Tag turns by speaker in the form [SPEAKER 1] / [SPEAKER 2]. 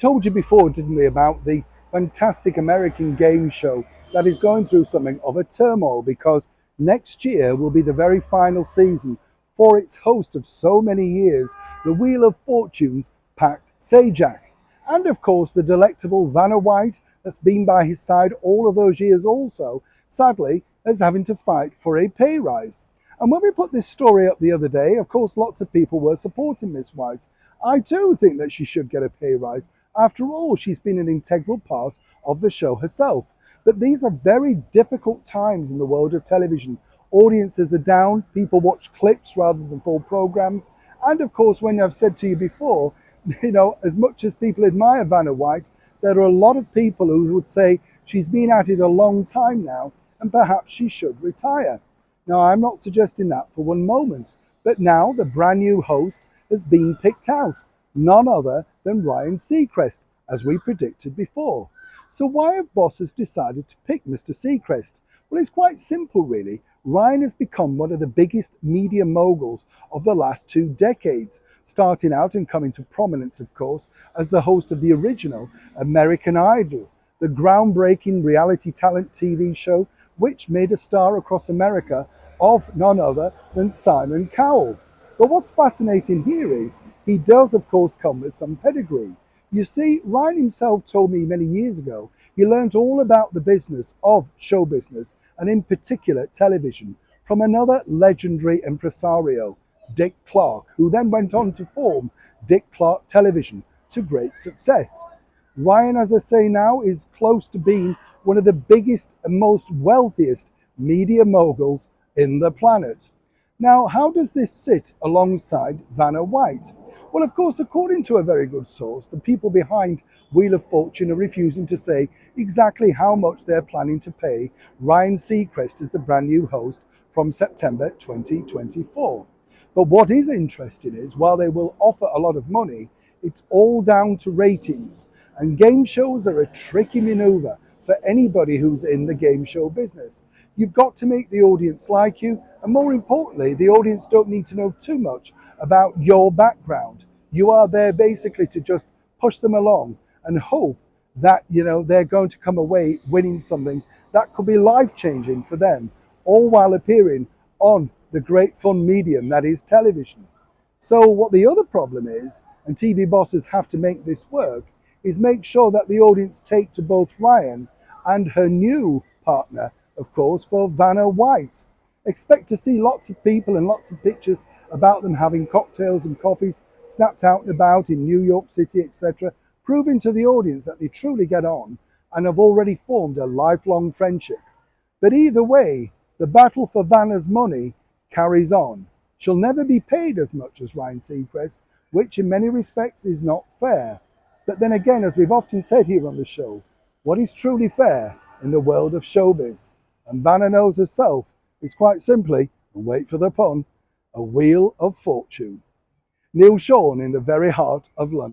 [SPEAKER 1] told you before, didn't we, about the fantastic American game show that is going through something of a turmoil because next year will be the very final season for its host of so many years, the Wheel of Fortune's Pat Sajak. And of course, the delectable Vanna White, that's been by his side all of those years also, sadly, is having to fight for a pay rise. And when we put this story up the other day, of course, lots of people were supporting Miss White. I too think that she should get a pay rise. After all, she's been an integral part of the show herself. But these are very difficult times in the world of television. Audiences are down, people watch clips rather than full programs. And of course, when I've said to you before, as much as people admire Vanna White, there are a lot of people who would say she's been at it a long time now and perhaps she should retire. Now, I'm not suggesting that for one moment, but now the brand new host has been picked out, none other than Ryan Seacrest, as we predicted before. So why have bosses decided to pick Mr. Seacrest? Well, it's quite simple, really. Ryan has become one of the biggest media moguls of the last 2 decades, starting out and coming to prominence, of course, as the host of the original American Idol, the groundbreaking reality talent TV show which made a star across America of none other than Simon Cowell. But what's fascinating here is he does, of course, come with some pedigree. You see, Ryan himself told me many years ago he learned all about the business of show business, and in particular television, from another legendary impresario, Dick Clark, who then went on to form Dick Clark Television to great success. Ryan, as I say now, is close to being one of the biggest and most wealthiest media moguls in the planet. Now, how does this sit alongside Vanna White? Well, of course, according to a very good source, the people behind Wheel of Fortune are refusing to say exactly how much they're planning to pay Ryan Seacrest as the brand new host from September 2024. But what is interesting is, while they will offer a lot of money, it's all down to ratings. And game shows are a tricky maneuver for anybody who's in the game show business. You've got to make the audience like you, and more importantly, the audience don't need to know too much about your background. You are there basically to just push them along and hope that they're going to come away winning something that could be life-changing for them, all while appearing on the great fun medium that is television. So what the other problem is, and TV bosses have to make this work, is make sure that the audience take to both Ryan and her new partner, of course, for Vanna White. Expect to see lots of people and lots of pictures about them having cocktails and coffees snapped out and about in New York City, etc., proving to the audience that they truly get on and have already formed a lifelong friendship. But either way, the battle for Vanna's money carries on. She'll never be paid as much as Ryan Seacrest, which in many respects is not fair. But then again, as we've often said here on the show, what is truly fair in the world of showbiz? And Vanna knows herself, is quite simply, and wait for the pun, a Wheel of Fortune. Neil Sean in the very heart of London.